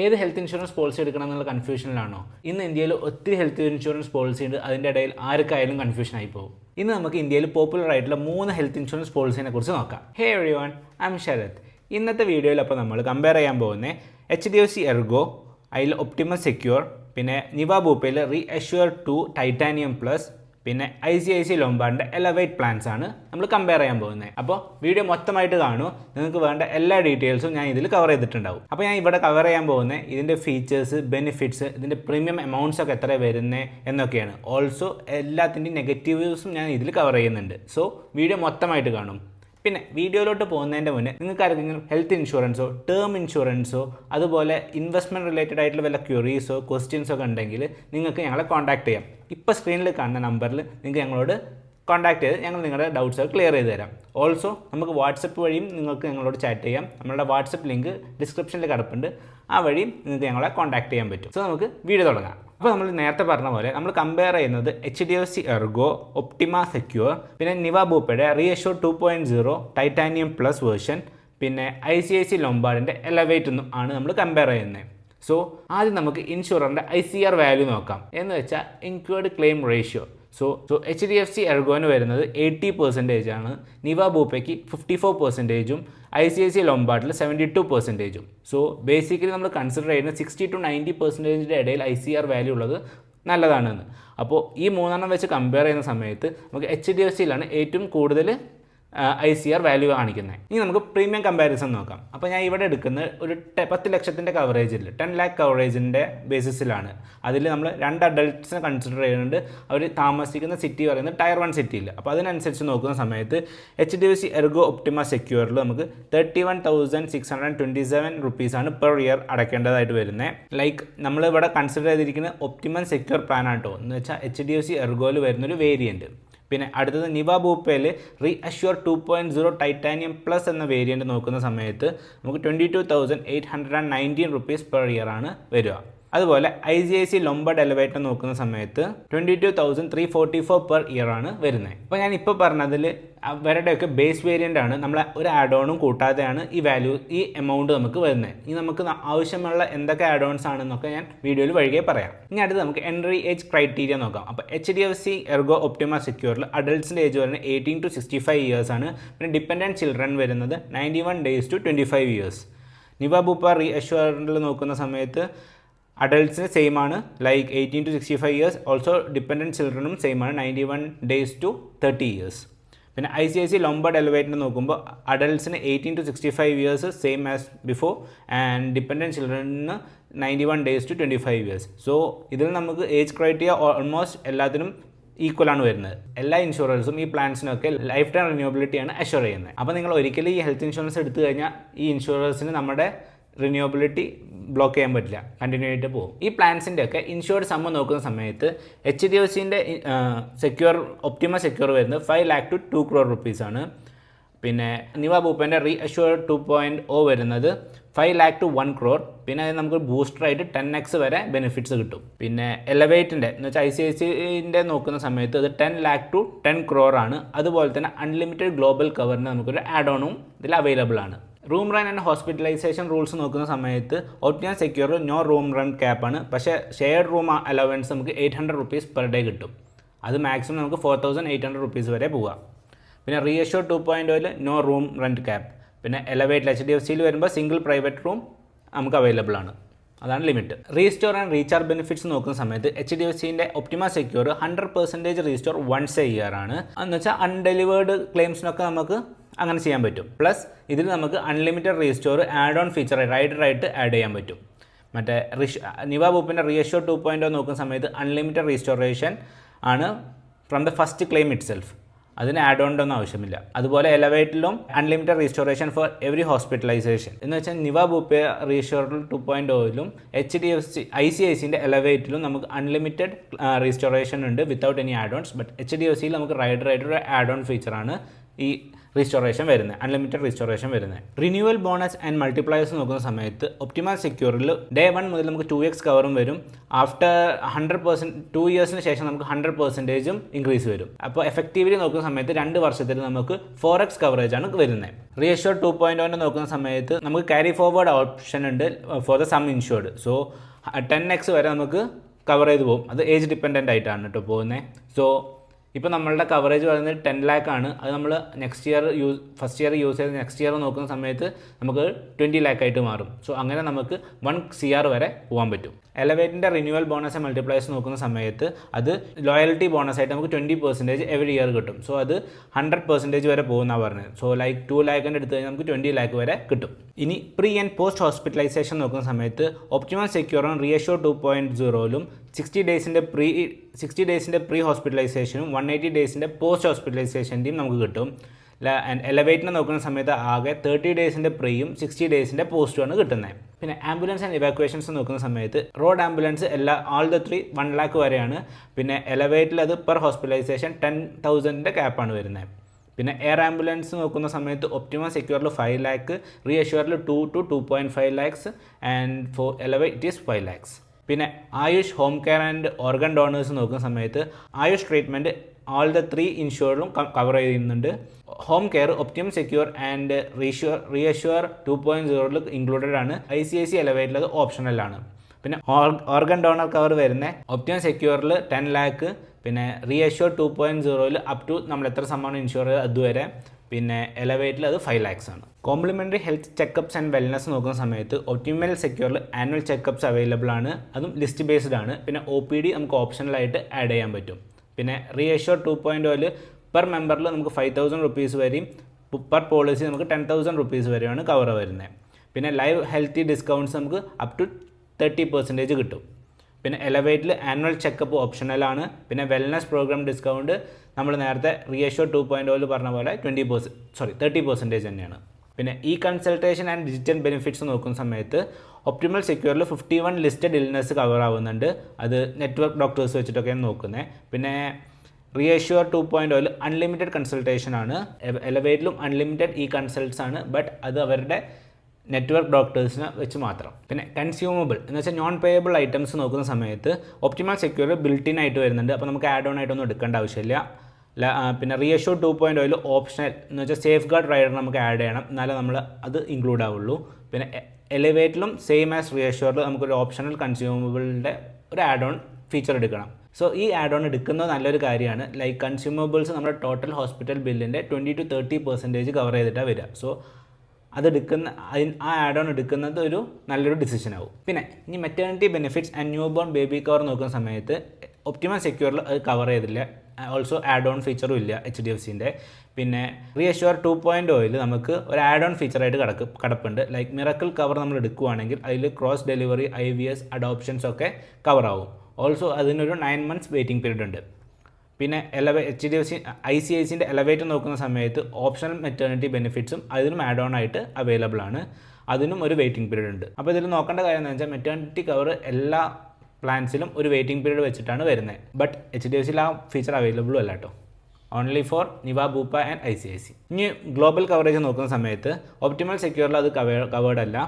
ഏത് health insurance policy എടുക്കണം എന്നുള്ള കൺഫ്യൂഷനിലാണോ? ഇന്ന് ഇന്ത്യയിൽ ഒത്തിരി ഹെൽത്ത് ഇൻഷുറൻസ് പോളിസി ഉണ്ട്. അതിൻ്റെ ഇടയിൽ ആർക്കായാലും കൺഫ്യൂഷൻ ആയി പോകും. ഇന്ന് നമുക്ക് ഇന്ത്യയിൽ പോപ്പുലർ ആയിട്ടുള്ള 3 ഹെൽത്ത് ഇൻഷുറൻസ് പോളിസിനെ കുറിച്ച് നോക്കാം. ഹേ എവരിവൺ, ഐ ആം ശരത്. ഇന്നത്തെ വീഡിയോയിൽ അപ്പോൾ നമ്മൾ കമ്പയർ ചെയ്യാൻ പോകുന്നത് HDFC എർഗോ, അതിൽ ഒപ്റ്റിമസ് സെക്യൂർ, പിന്നെ നിവ ബൂപ്പയിൽ റീഅഷ്യൂർ 2 ടൈറ്റാനിയം പ്ലസ്, പിന്നെ ICICI ലോംബാർഡിൻ്റെ എലവേറ്റ് പ്ലാൻസ് ആണ് നമ്മൾ കമ്പയർ ചെയ്യാൻ പോകുന്നത്. അപ്പോൾ വീഡിയോ മൊത്തമായിട്ട് കാണൂ. നിങ്ങൾക്ക് വേണ്ട എല്ലാ ഡീറ്റെയിൽസും ഞാൻ ഇതിൽ കവർ ചെയ്തിട്ടുണ്ടാവും. അപ്പോൾ ഞാൻ ഇവിടെ കവർ ചെയ്യാൻ പോകുന്നത് ഇതിൻ്റെ ഫീച്ചേഴ്സ്, ബെനിഫിറ്റ്സ്, ഇതിൻ്റെ പ്രീമിയം എമൗണ്ട്സ് ഒക്കെ എത്ര വരുന്നത് എന്നൊക്കെയാണ്. ഓൾസോ എല്ലാത്തിൻ്റെയും നെഗറ്റീവ്സും ഞാൻ ഇതിൽ കവർ ചെയ്യുന്നുണ്ട്. സോ വീഡിയോ മൊത്തമായിട്ട് കാണും. പിന്നെ വീഡിയോയിലോട്ട് പോകുന്നതിൻ്റെ മുന്നേ നിങ്ങൾക്ക് ആർക്കെങ്കിലും ഹെൽത്ത് ഇൻഷുറൻസോ ടേം ഇൻഷുറൻസോ അതുപോലെ ഇൻവെസ്റ്റ്മെൻറ്റ് റിലേറ്റഡ് ആയിട്ടുള്ള വല്ല ക്വറീസോ ക്വസ്റ്റ്യൻസോ ഒക്കെ ഉണ്ടെങ്കിൽ നിങ്ങൾക്ക് ഞങ്ങളെ കോൺടാക്ട് ചെയ്യാം. ഇപ്പോൾ സ്ക്രീനിൽ കാണുന്ന നമ്പറിൽ നിങ്ങൾക്ക് ഞങ്ങളോട് കോൺടാക്ട് ചെയ്ത് ഞങ്ങൾ നിങ്ങളുടെ ഡൗട്ട്സ് ക്ലിയർ ചെയ്ത് തരാം. ഓൾസോ നമുക്ക് വാട്സപ്പ് വഴിയും നിങ്ങൾക്ക് ഞങ്ങളോട് ചാറ്റ് ചെയ്യാം. നമ്മളുടെ വാട്സപ്പ് ലിങ്ക് ഡിസ്ക്രിപ്ഷനിൽ കിടപ്പുണ്ട്. ആ വഴിയും നിങ്ങൾക്ക് ഞങ്ങളെ കോൺടാക്ട് ചെയ്യാൻ പറ്റും. സോ നമുക്ക് വീഡിയോ തുടങ്ങാം. അപ്പോൾ നമ്മൾ നേരത്തെ പറഞ്ഞ പോലെ നമ്മൾ കമ്പയർ ചെയ്യുന്നത് HDFC എർഗോ, ഒപ്റ്റിമ സെക്യൂർ, പിന്നെ നിവ ബൂപ്പയുടെ റീഅഷ്യൂർ 2.0 ടൈറ്റാനിയം പ്ലസ് വേർഷൻ, പിന്നെ ICICI ലോംബാർഡിൻ്റെ എലവേറ്റ് എന്നും ആണ് നമ്മൾ കമ്പയർ ചെയ്യുന്നത്. സോ ആദ്യം നമുക്ക് ഇൻഷുററിൻ്റെ ICR വാല്യൂ നോക്കാം. എന്ന് വെച്ചാൽ incurred claim ratio. So HDFC എർഗോന് വരുന്നത് 80% ആണ്, നിവ ബൂപ്പയ്ക്ക് 54%, ICICI ലോംബാർഡിൽ 72%. സോ ബേസിക്കലി നമ്മൾ കൺസിഡർ ചെയ്യുന്നത് 60 to 90% ഇടയിൽ ICR വാല്യൂ ഉള്ളത് നല്ലതാണെന്ന്. അപ്പോൾ ഈ മൂന്നെണ്ണം വെച്ച് കമ്പയർ ചെയ്യുന്ന സമയത്ത് നമുക്ക് HDFCയിലാണ് ഏറ്റവും കൂടുതൽ ICR വാല്യൂ കാണിക്കുന്നത്. ഇനി നമുക്ക് പ്രീമിയം കമ്പാരിസൺ നോക്കാം. അപ്പോൾ ഞാൻ ഇവിടെ എടുക്കുന്നത് ഒരു 10 ലക്ഷത്തിൻ്റെ കവറേജിൽ 10 lakh കവറേജിൻ്റെ ബേസിസിലാണ്. അതിൽ നമ്മൾ 2 അഡൾട്ട്സിനെ കൺസിഡർ ചെയ്യുന്നുണ്ട്. അവർ താമസിക്കുന്ന സിറ്റി പറയുന്നത് ടയർ 1 സിറ്റിയിൽ. അപ്പോൾ അതിനനുസരിച്ച് നോക്കുന്ന സമയത്ത് HDFC എർഗോ ഒപ്റ്റിമ സെക്യൂറിൽ നമുക്ക് 31,627 റുപ്പീസാണ് പെർ ഇയർ അടയ്ക്കേണ്ടതായിട്ട് വരുന്നത്. ലൈക്ക് നമ്മളിവിടെ കൺസിഡർ ചെയ്തിരിക്കുന്നത് ഒപ്റ്റിമം സെക്യൂർ പ്ലാൻ ആട്ടോ. എന്ന് വെച്ചാൽ HDFC എർഗോയിൽ വരുന്നൊരു വേരിയൻറ്റ്. പിന്നെ അടുത്തത് നിവ ബൂപ്പയിൽ റീഅഷ്യൂർ 2.0 ടൈറ്റാനിയം പ്ലസ് എന്ന വേരിയൻറ്റ് നോക്കുന്ന സമയത്ത് നമുക്ക് 22,819 റുപ്പീസ് പെർ ഇയർ ആണ് വരിക. അതുപോലെ ICICI ലോംബാർഡ് എലവേറ്റ് നോക്കുന്ന സമയത്ത് 22,344 പെർ ഇയർ ആണ് വരുന്നത്. അപ്പോൾ ഞാൻ ഇപ്പോൾ പറഞ്ഞതിൽ അവരുടെയൊക്കെ ബേസ് വേരിയൻ്റ് ആണ്. നമ്മൾ ഒരു ആഡ് ഓണും കൂട്ടാതെയാണ് ഈ എമൗണ്ട് നമുക്ക് വരുന്നത്. ഇനി നമുക്ക് ആവശ്യമുള്ള എന്തൊക്കെ ആഡ് ഓൺസ് ആണെന്നൊക്കെ ഞാൻ വീഡിയോയിൽ വഴികെ പറയാം. ഇനി അടുത്ത് നമുക്ക് എൻട്രി ഏജ് ക്രൈറ്റീരിയ നോക്കാം. അപ്പോൾ HDFC എർഗോ ഒപ്റ്റിമ സെക്യൂറിൽ അഡൾട്ട്സിൻ്റെ ഏജ് വരുന്നത് 18 to 65 ഇയേഴ്സ് ആണ്. പിന്നെ ഡിപ്പെൻഡൻറ്റ് ചിൽഡ്രൻ വരുന്നത് 91 days to 25 years. നിവ ബൂപ്പ റീഅഷ്യൂറിൽ നോക്കുന്ന സമയത്ത് അഡൾട്ട്സിന് സെയിം ആണ്, like 18 to 65 years. Also dependent ചിൽഡ്രനും സെയിം ആണ്, 91 days to 30 years. പിന്നെ ICICI ലോംബാർഡ് എലവേറ്റിന് നോക്കുമ്പോൾ അഡൾട്ട്സിന് 18 to 65 years same as before, and dependent ചിൽഡ്രന് 91 days to 25 years. സോ ഇതിൽ നമുക്ക് ഏജ് ക്രൈറ്റീരിയ ഓൾമോസ്റ്റ് എല്ലാത്തിനും ഈക്വൽ ആണ് വരുന്നത്. എല്ലാ ഇൻഷുറൻസും ഈ പ്ലാൻസിനൊക്കെ ലൈഫ് ടൈം റിന്യൂവബിലിറ്റിയാണ് അഷ്യൂർ ചെയ്യുന്നത്. അപ്പോൾ നിങ്ങൾ ഒരിക്കലും ഈ ഹെൽത്ത് ഇൻഷുറൻസ് എടുത്തു കഴിഞ്ഞാൽ ഈ ഇൻഷുറൻസിന് നമ്മുടെ റിന്യൂവബിലിറ്റി ബ്ലോക്ക് ചെയ്യാൻ പറ്റില്ല, കണ്ടിന്യൂ ആയിട്ട് പോകും. ഈ പ്ലാൻസിൻ്റെ ഒക്കെ ഇൻഷുർഡ് സമ്മ നോക്കുന്ന സമയത്ത് HDFCൻ്റെ സെക്യൂർ ഒപ്റ്റിമ സെക്യൂർ വരുന്നത് 5 lakh to 2 crore റുപ്പീസാണ്. പിന്നെ നിവ ബൂപ്പൻ്റെ റീഅഷ്യൂർ 2.0 വരുന്നത് 5 lakh to 1 crore. പിന്നെ അത് നമുക്ക് ബൂസ്റ്ററായിട്ട് 10x വരെ ബെനിഫിറ്റ്സ് കിട്ടും. പിന്നെ എലവേറ്റിൻ്റെ എന്ന് വെച്ചാൽ ICICIൻ്റെ നോക്കുന്ന സമയത്ത് അത് 10 lakh to 10 crore ആണ്. അതുപോലെ തന്നെ അൺലിമിറ്റഡ് ഗ്ലോബൽ കവറിന് നമുക്കൊരു ആഡ് ഓണും ഇതിൽ അവൈലബിൾ ആണ്. Room rent and hospitalisation rules നോക്കുന്ന സമയത്ത് Optima Secure no room rent ക്യാപ്പാണ്. പക്ഷേ ഷെയർഡ് റൂം അലവൻസ് നമുക്ക് 800 റുപ്പീസ് പെർ ഡേ കിട്ടും. അത് മാക്സിമം നമുക്ക് 4,800 റുപ്പീസ് വരെ പോകാം. പിന്നെ reassure 2.0 no room rent cap. പിന്നെ എലവേറ്റ് HDFCയിൽ വരുമ്പോൾ സിംഗിൾ പ്രൈവറ്റ് റൂം നമുക്ക് അവൈലബിൾ ആണ്, അതാണ് limit. Restore and recharge benefits നോക്കുന്ന സമയത്ത് HDFCൻ്റെ optima secure 100% restore once a year ആണ്. എന്ന് വെച്ചാൽ അൺഡെലിവേർഡ് ക്ലെയിംസിനൊക്കെ നമുക്ക് അങ്ങനെ ചെയ്യാൻ പറ്റും. പ്ലസ് ഇതിൽ നമുക്ക് unlimited restore add on feature റൈഡറായിട്ട് ആഡ് ചെയ്യാൻ പറ്റും. മറ്റേ നിവ ബൂപ്പിൻ്റെ റീഅഷ്യൂർ 2.0 നോക്കുന്ന സമയത്ത് അൺലിമിറ്റഡ് റീസ്റ്റോറേഷൻ ആണ് from the first claim itself. അതിന് ആഡ് ഓണിൻ്റെ ഒന്നും ആവശ്യമില്ല. അതുപോലെ എലവേറ്റിലും unlimited restoration for every hospitalization. എന്ന് വെച്ചാൽ നിവ ബൂപ്പ റീസ്റ്റോർ 2.0ലും ICICIൻ്റെ എലവേറ്റിലും നമുക്ക് അൺലിമിറ്റഡ് റീസ്റ്റോറേഷൻ ഉണ്ട് without any add ons. But HDFCയിൽ നമുക്ക് റൈഡറായിട്ടൊരു ആഡ് ഓൺ ഫീച്ചറാണ് ഈ റീസ്റ്റോറേഷൻ വരുന്നത്, അൺലിമിറ്റഡ് റീസ്റ്റോറേഷൻ വരുന്നത്. റിന്യൂവൽ ബോണസ് ആൻഡ് മൾട്ടിപ്ലയേഴ്സ് നോക്കുന്ന സമയത്ത് ഒപ്റ്റിമൽ സെക്യൂറിൽ ഡേ 1 മുതൽ നമുക്ക് 2x കവറും വരും. ആഫ്റ്റർ 100% 2 ഇയേഴ്സിന് ശേഷം നമുക്ക് 100% ഇൻക്രീസ് വരും. അപ്പോൾ എഫക്റ്റീവ്ലി നോക്കുന്ന സമയത്ത് 2 വർഷത്തിൽ നമുക്ക് 4x കവറേജ് ആണ് വരുന്നത്. റീഅഷ്യൂർ 2.0 നോക്കുന്ന സമയത്ത് നമുക്ക് ക്യാരി ഫോർവേഡ് ഓപ്ഷൻ ഉണ്ട് for the sum insured. So 10x വരെ നമുക്ക് കവർ ചെയ്ത് പോകും. അത് ഏജ് ഡിപ്പെൻഡൻ്റ് ആയിട്ടാണ് കേട്ടോ പോകുന്നത്. സോ ഇപ്പോൾ നമ്മളുടെ കവറേജ് പറയുന്നത് 10 lakh ആണ്. അത് നമ്മൾ ഫസ്റ്റ് ഇയർ യൂസ് ചെയ്ത് നെക്സ്റ്റ് ഇയർ നോക്കുന്ന സമയത്ത് നമുക്ക് 20 lakh ആയിട്ട് മാറും. സോ അങ്ങനെ നമുക്ക് 1 crore വരെ പോകാൻ പറ്റും. എലവേറ്റിൻ്റെ റിന്യൂവൽ ബോണസ് മൾട്ടിപ്ലയേഴ്സ് നോക്കുന്ന സമയത്ത് അത് ലോയൽറ്റി ബോണസ് ആയിട്ട് നമുക്ക് 20% എവറി ഇയർ കിട്ടും. സോ അത് 100% വരെ പോകുന്നതാണ് പറഞ്ഞത്. സോ ലൈക്ക് 2 lakh എടുത്തു കഴിഞ്ഞാൽ നമുക്ക് 20 lakh വരെ കിട്ടും. ഇനി പ്രീ ആൻഡ് പോസ്റ്റ് ഹോസ്പിറ്റലൈസേഷൻ നോക്കുന്ന സമയത്ത് ഒപ്റ്റിമൽ സെക്യൂറും റീഅഷ്യൂർ 2.0ലും 60 ഡേയ്സിൻ്റെ പ്രീ ഹോസ്പിറ്റലൈസേഷനും 180 ഡേയ്സിൻ്റെ പോസ്റ്റ് ഹോസ്പിറ്റലൈസേഷൻ്റെയും നമുക്ക് കിട്ടും. എലവേറ്റിനെ നോക്കുന്ന സമയത്ത് ആകെ 30 ഡേയ്സിൻ്റെ പ്രീയും 60 ഡേയ്സിൻ്റെ പോസ്റ്റുമാണ് കിട്ടുന്നത്. പിന്നെ ആംബുലൻസ് ആൻഡ് ഇവാക്വേഷൻസ് നോക്കുന്ന സമയത്ത് road ambulance all the 3 1 lakh വരെയാണ്. പിന്നെ എലവേറ്റിൽ അത് പെർ ഹോസ്പിറ്റലൈസേഷൻ 10,000 ക്യാപ്പാണ് വരുന്നത്. പിന്നെ എയർ ആംബുലൻസ് നോക്കുന്ന സമയത്ത് ഒപ്റ്റിമൽ സെക്യൂറിൽ 5 lakh, റീഅഷ്യൂറിൽ 2 to 2.5 lakhs and for elevate it is 5 lakhs. പിന്നെ Ayush home care and organ donors നോക്കുന്ന സമയത്ത് ആയുഷ് ട്രീറ്റ്മെൻറ്റ് all the 3 ഇൻഷുറിലും കവർ ചെയ്യുന്നുണ്ട്. Home care optimum secure and reassure 2.0ൽ ഇൻക്ലൂഡഡ് ആണ്. ICICI എലവേറ്റിൽ അത് ഓപ്ഷണലാണ്. പിന്നെ ഓർഗൻ ഡോണർ കവർ വരുന്നത് ഒപ്റ്റിമം സെക്യൂറിൽ 10 lakh, പിന്നെ റീഅഷ്യൂർ 2.0ൽ അപ് ടു നമ്മൾ എത്ര സമ്മാനം ഇൻഷുർ ചെയ്ത് അതുവരെ. പിന്നെ എലവേറ്റിൽ അത് 5 lakhs ആണ്. Complimentary health checkups and wellness നോക്കുന്ന സമയത്ത് ഒപ്റ്റിമൽ സെക്യൂറിൽ ആനുവൽ ചെക്കപ്സ് അവൈലബിൾ ആണ്. അതും ലിസ്റ്റ് ബേസ്ഡ് ആണ്. പിന്നെ OPD നമുക്ക് ഓപ്ഷണലായിട്ട് ആഡ് ചെയ്യാൻ പറ്റും. പിന്നെ റീഅഷ്യൂർ 2.0ൽ പെർ മെമ്പറിൽ നമുക്ക് 5,000 rupees വരെയും പെർ പോളിസി നമുക്ക് 10,000 rupees വരെയാണ് കവർ വരുന്നത്. പിന്നെ ലൈവ് ഹെൽത്തി ഡിസ്കൗണ്ട്സ് നമുക്ക് അപ് ടു 30% കിട്ടും. പിന്നെ എലവേറ്റിൽ ആനുവൽ ചെക്കപ്പ് ഓപ്ഷണലാണ്. പിന്നെ വെൽനസ് പ്രോഗ്രാം ഡിസ്കൗണ്ട് നമ്മൾ നേരത്തെ റീഅഷ്യൂർ 2.0ൽ പറഞ്ഞ പോലെ 30% തന്നെയാണ്. പിന്നെ കൺസൾട്ടേഷൻ ആൻഡ് ഡിജിറ്റൽ ബെനിഫിറ്റ്സ് നോക്കുന്ന സമയത്ത് ഒപ്റ്റിമൽ സെക്യൂറിൽ 51 ലിസ്റ്റഡ് ഇൽനെസ് കവർ ആവുന്നുണ്ട്. അത് നെറ്റ്വർക്ക് ഡോക്ടേഴ്സ് വെച്ചിട്ടൊക്കെയാണ് നോക്കുന്നത്. പിന്നെ റീഅഷ്യൂർ 2.0ൽ അൺലിമിറ്റഡ് കൺസൾട്ടേഷൻ ആണ്. എലവേറ്റിലും അൺലിമിറ്റഡ് കൺസൾട്ട്സ് ആണ്. ബട്ട് അത് അവരുടെ നെറ്റ്വർക്ക് ഡോക്ടേഴ്സിനെ വെച്ച് മാത്രം. പിന്നെ കൺസ്യൂമബിൾ എന്ന് വെച്ചാൽ നോൺ പേയബിൾ ഐറ്റംസ് നോക്കുന്ന സമയത്ത് ഒപ്റ്റിമൽ സെക്യൂർ ബിൽറ്റ് ആയിട്ട് വരുന്നുണ്ട്. അപ്പോൾ നമുക്ക് ആഡ് ഓൺ ആയിട്ടൊന്നും എടുക്കേണ്ട ആവശ്യമില്ല. പിന്നെ റീഅഷ്യൂർ 2.0ൽ ഓപ്ഷണൽ എന്ന് വെച്ചാൽ സേഫ് ഗാർഡ് റൈഡർ നമുക്ക് ആഡ് ചെയ്യണം, എന്നാലേ നമ്മൾ അത് ഇൻക്ലൂഡ് ആവുള്ളൂ. പിന്നെ എലവേറ്റിലും സെയിം ആസ് റീഅഷ്യൂറിൽ നമുക്കൊരു ഓപ്ഷണൽ കൺസ്യൂമബിളിൻ്റെ ഒരു ആഡ് ഓൺ ഫീച്ചർ എടുക്കണം. സോ ആഡ് ഓൺ എടുക്കുന്നത് നല്ലൊരു കാര്യമാണ്. ലൈക്ക് കൺസ്യൂമബിൾസ് നമ്മുടെ ടോട്ടൽ ഹോസ്പിറ്റൽ ബില്ലിൻ്റെ 20 to 30% കവർ ചെയ്തിട്ടാണ് വരിക. സോ ആ ആഡ് ഓൺ എടുക്കുന്നത് ഒരു നല്ലൊരു ഡിസിഷനാവും. പിന്നെ ഇനി maternity benefits and new born baby cover നോക്കുന്ന സമയത്ത് ഒപ്റ്റിമൽ സെക്യൂറിൽ അത് കവർ ചെയ്തില്ല. ഓൾസോ ആഡ് ഓൺ ഫീച്ചറും ഇല്ല HDFCൻ്റെ. പിന്നെ റീഅഷ്യൂർ 2.0ൽ നമുക്ക് ഒരു ആഡ് ഓൺ ഫീച്ചറായിട്ട് കിടപ്പുണ്ട്. ലൈക്ക് മിറക്കിൾ കവർ നമ്മൾ എടുക്കുകയാണെങ്കിൽ അതിൽ ക്രോസ് ഡെലിവറി, IVS, അഡോപ്ഷൻസ് ഒക്കെ കവർ ആവും. ഓൾസോ അതിനൊരു 9 months വെയിറ്റിംഗ് പീരീഡ് ഉണ്ട്. പിന്നെ ICICIൻ്റെ എലവേറ്റ് നോക്കുന്ന സമയത്ത് ഓപ്ഷണൽ മെറ്റേണിറ്റി ബെനിഫിറ്റ്സും അതിനും ആഡ് ഓൺ ആയിട്ട് അവൈലബിൾ ആണ്. അതിനും ഒരു വെയിറ്റിംഗ് പീരീഡ് ഉണ്ട്. അപ്പോൾ ഇതിൽ നോക്കേണ്ട കാര്യം എന്ന് വെച്ചാൽ മെറ്റേണിറ്റി കവർ എല്ലാ പ്ലാൻസിലും ഒരു വെയിറ്റിംഗ് പീരീഡ് വെച്ചിട്ടാണ് വരുന്നത്. ബട്ട് HDFCയിൽ ആ ഫീച്ചർ അവൈലബിളും അല്ല കേട്ടോ. Only for Niva, Bupa and ICICI. ഇനി ഗ്ലോബൽ കവറേജ് നോക്കുന്ന സമയത്ത് ഒപ്റ്റിമൽ സെക്യൂറിൽ അത് കവേർഡ് അല്ല.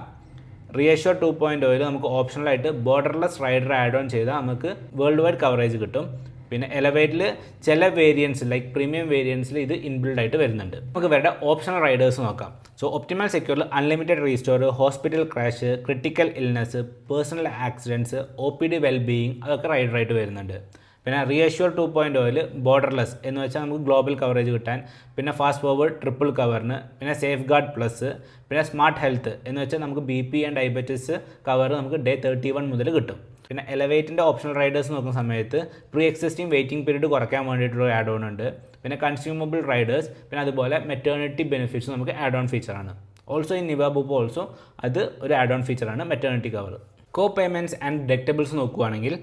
റീഅഷ്യൂർ 2.0ൽ നമുക്ക് ഓപ്ഷണലായിട്ട് ബോർഡർലെസ് റൈഡർ ആഡ് ഓൺ ചെയ്താൽ നമുക്ക് വേൾഡ് വൈഡ് കവറേജ് കിട്ടും. പിന്നെ എലവേറ്റിൽ ചില വേരിയൻസ് ലൈക്ക് പ്രീമിയം വേരിയൻസിൽ ഇത് ഇൻബിൽഡ് ആയിട്ട് വരുന്നുണ്ട്. നമുക്ക് ഇവരുടെ ഓപ്ഷണൽ റൈഡേഴ്സ് നോക്കാം. സോ ഒപ്റ്റിമൽ സെക്യൂറിൽ unlimited restore, hospital cash, critical illness, personal accidents, OPD wellbeing അതൊക്കെ റൈഡറായിട്ട് വരുന്നുണ്ട്. പിന്നെ റീഅഷ്യൂർ 2.0ൽ ബോർഡർലെസ് എന്ന് വെച്ചാൽ നമുക്ക് ഗ്ലോബൽ കവറേജ് കിട്ടാൻ. പിന്നെ ഫാസ്റ്റ് ഫോർവേഡ് ട്രിപ്പിൾ കവറിന്. പിന്നെ സേഫ് ഗാർഡ് പ്ലസ്. പിന്നെ സ്മാർട്ട് ഹെൽത്ത് എന്ന് വെച്ചാൽ നമുക്ക് BP ആൻഡ് ഡയബറ്റീസ് കവർ നമുക്ക് ഡേ 31 മുതൽ കിട്ടും. പിന്നെ എലവേറ്റിൻ്റെ ഓപ്ഷണൽ റൈഡേഴ്സ് നോക്കുന്ന സമയത്ത് പ്രീ എക്സിസ്റ്റിംഗ് വെയിറ്റിംഗ് പീരീഡ് കുറയ്ക്കാൻ വേണ്ടിയിട്ടുള്ള ആഡ് ഓൺ ഉണ്ട്. പിന്നെ കൺസ്യൂമബിൾ റൈഡേഴ്സ്, പിന്നെ അതുപോലെ മെറ്റേണിറ്റി ബെനിഫിറ്റ്സ് നമുക്ക് ആഡ് ഓൺ ഫീച്ചറാണ്. ഓൾസോ നിവ ബൂപ്പ ഓൾസോ അത് ഒരു ആഡ് ഓൺ ഫീച്ചറാണ് maternity cover. Payments and deductibles നോക്കുകയാണെങ്കിൽ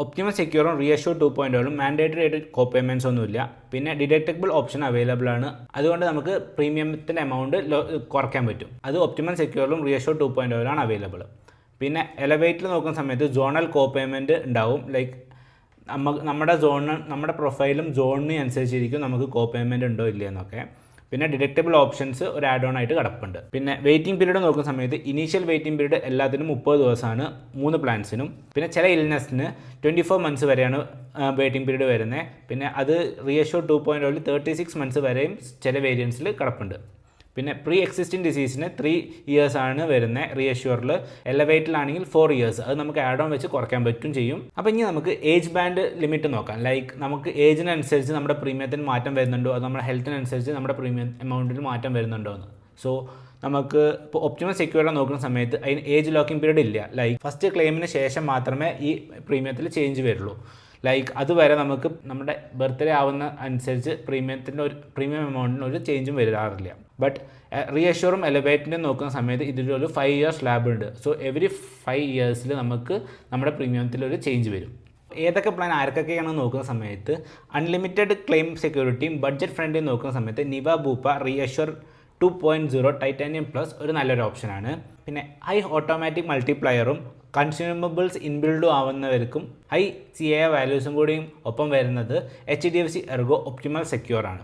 ഒപ്റ്റിമൽ സെക്യൂറും റീഅഷ്യൂർ 2.0ലും മാൻഡേറ്ററി ആയിട്ട് പേയ്മെൻറ്റ്സ് ഒന്നുമില്ല. പിന്നെ ഡിഡക്റ്റബിൾ ഓപ്ഷൻ അവൈലബിൾ ആണ്. അതുകൊണ്ട് നമുക്ക് പ്രീമിയത്തിൻ്റെ എമൗണ്ട് കുറയ്ക്കാൻ പറ്റും. അത് ഒപ്റ്റിമൽ സെക്യൂറിലും റീഅഷ്യൂർ 2.0ലാണ് അവൈലബിൾ. പിന്നെ എലവേറ്റിൽ നോക്കുന്ന സമയത്ത് സോണൽ പേയ്മെൻറ്റ് ഉണ്ടാവും. ലൈക്ക് നമ്മുടെ പ്രൊഫൈലും സോണിനും അനുസരിച്ചിരിക്കും നമുക്ക് പേയ്മെൻറ്റ് ഉണ്ടോ ഇല്ലയെന്നൊക്കെ. പിന്നെ ഡിഡക്റ്റബിൾ ഓപ്ഷൻസ് ഒരു ആഡ് ഓൺ ആയിട്ട് കിടപ്പുണ്ട്. പിന്നെ വെയിറ്റിംഗ് പീരീഡ് നോക്കുന്ന സമയത്ത് ഇനീഷ്യൽ വെയിറ്റിംഗ് പീരീഡ് എല്ലാത്തിനും 30 ദിവസമാണ് 3 പ്ലാൻസിനും. പിന്നെ ചില ഇൽനെസ്സിന് 24 മന്ത്സ് വരെയാണ് വെയിറ്റിംഗ് പീരീഡ് വരുന്നത്. പിന്നെ അത് റീഅഷ്യൂർ 2.0 36 മന്ത്സ് വരെയും ചില വേരിയൻസിൽ കിടപ്പുണ്ട്. പിന്നെ പ്രീ എക്സിസ്റ്റിംഗ് ഡിസീസിന് 3 ഇയേഴ്സ് ആണ് വരുന്നത് റീഅഷ്യൂറിൽ. എലവേറ്റിലാണെങ്കിൽ 4 ഇയേഴ്സ്. അത് നമുക്ക് ആഡ് ഓൺ വെച്ച് കുറയ്ക്കാൻ പറ്റും ചെയ്യും. അപ്പോൾ ഇനി നമുക്ക് ഏജ് ബാൻഡ് ലിമിറ്റ് നോക്കാം. ലൈക്ക് നമുക്ക് ഏജിനനുസരിച്ച് നമ്മുടെ പ്രീമിയത്തിന് മാറ്റം വരുന്നുണ്ടോ, അത് നമ്മുടെ ഹെൽത്തിനനുസരിച്ച് നമ്മുടെ പ്രീമിയം എമൗണ്ടിൽ മാറ്റം വരുന്നുണ്ടോ എന്ന്. സോ നമുക്ക് ഇപ്പോൾ ഒപ്റ്റിമൽ സെക്യൂരിറ്റി നോക്കുന്ന സമയത്ത് അതിന് ഏജ് ലോക്കിംഗ് പീരീഡ് ഇല്ല. ലൈക്ക് ഫസ്റ്റ് ക്ലെയിമിന് ശേഷം മാത്രമേ ഈ പ്രീമിയത്തിൽ ചേഞ്ച് വരുള്ളൂ. ലൈക്ക് അതുവരെ നമുക്ക് നമ്മുടെ ബർത്ത്ഡേ ആവുന്ന അനുസരിച്ച് പ്രീമിയം എമൗണ്ടിന് ഒരു ചേഞ്ചും വരാറില്ല. ബട്ട് റീഅഷ്യൂറും എലവേറ്റിനും നോക്കുന്ന സമയത്ത് ഇതിലൊരു 5 ഇയേഴ്സ് ലാബ് ഉണ്ട്. സോ എവറി 5 ഇയേഴ്സിൽ നമുക്ക് നമ്മുടെ പ്രീമിയത്തിലൊരു ചേഞ്ച് വരും. ഏതൊക്കെ പ്ലാൻ ആർക്കൊക്കെയാണെന്ന് നോക്കുന്ന സമയത്ത് അൺലിമിറ്റഡ് ക്ലെയിം സെക്യൂരിറ്റിയും ബഡ്ജറ്റ് ഫ്രണ്ട്ലിയും നോക്കുന്ന സമയത്ത് Niva Bupa reassure 2.0 titanium plus ഒരു നല്ലൊരു ഓപ്ഷനാണ്. പിന്നെ ഹൈ ഓട്ടോമാറ്റിക് മൾട്ടിപ്ലയറും കൺസ്യൂമബിൾസ് ഇൻബിൽഡും ആവുന്നവർക്കും ഹൈ CA വാല്യൂസും കൂടിയും ഒപ്പം വരുന്നത് HDFC എർഗോ ഒപ്റ്റിമൽ സെക്യൂർ ആണ്.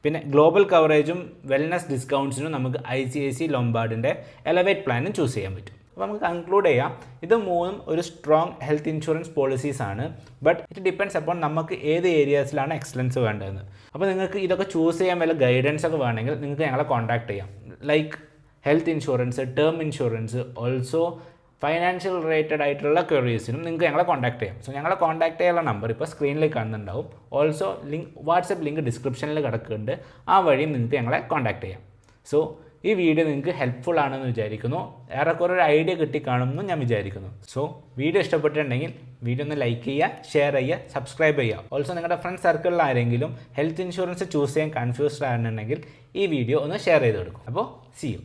പിന്നെ ഗ്ലോബൽ കവറേജും വെൽനസ് ഡിസ്കൗണ്ട്സിനും നമുക്ക് ICICI ലൊംബാർഡിൻ്റെ എലവേറ്റ് പ്ലാനും ചൂസ് ചെയ്യാൻ പറ്റും. അപ്പോൾ നമുക്ക് കൺക്ലൂഡ് ചെയ്യാം, ഇത് മൂന്നും ഒരു സ്ട്രോങ് ഹെൽത്ത് ഇൻഷുറൻസ് പോളിസീസ് ആണ്. ബട്ട് ഇറ്റ് ഡിപ്പെൻഡ്സ് അപ്പോൾ നമുക്ക് ഏത് ഏരിയാസിലാണ് എക്സലൻസ് വേണ്ടതെന്ന്. അപ്പോൾ നിങ്ങൾക്ക് ഇതൊക്കെ ചൂസ് ചെയ്യാൻ വല്ല ഗൈഡൻസ് ഒക്കെ വേണമെങ്കിൽ നിങ്ങൾക്ക് ഞങ്ങളെ കോൺടാക്ട് ചെയ്യാം. Like health insurance, term insurance, also financial related ആയിട്ടുള്ള ക്വയറീസിനും നിങ്ങൾക്ക് ഞങ്ങളെ കോൺടാക്ട് ചെയ്യാം. സോ ഞങ്ങളെ കോൺടാക്ട് ചെയ്യാനുള്ള നമ്പർ ഇപ്പോൾ സ്ക്രീനിൽ കാണുന്നുണ്ടാവും. ഓൾസോ വാട്സപ്പ് ലിങ്ക് ഡിസ്ക്രിപ്ഷനിൽ കിടക്കുന്നുണ്ട്. ആ വഴിയും നിങ്ങൾക്ക് ഞങ്ങളെ കോൺടാക്ട് ചെയ്യാം. സോ ഈ വീഡിയോ നിങ്ങൾക്ക് ഹെൽപ്ഫുൾ ആണെന്ന് വിചാരിക്കുന്നു. ഏറെക്കുറെ ഒരു ഐഡിയ കിട്ടിക്കാണുമെന്ന് ഞാൻ വിചാരിക്കുന്നു. സോ വീഡിയോ ഇഷ്ടപ്പെട്ടിട്ടുണ്ടെങ്കിൽ വീഡിയോ ഒന്ന് ലൈക്ക് ചെയ്യുക, ഷെയർ ചെയ്യുക, സബ്സ്ക്രൈബ് ചെയ്യുക. ഓൾസോ നിങ്ങളുടെ ഫ്രണ്ട് സർക്കിളിൽ ആരെങ്കിലും ഹെൽത്ത് ഇൻഷുറൻസ് ചൂസ് ചെയ്യാൻ കൺഫ്യൂസ്ഡ് ആണെന്നുണ്ടെങ്കിൽ ഈ വീഡിയോ ഒന്ന് ഷെയർ ചെയ്ത് കൊടുക്കും. അപ്പോൾ സീ യു.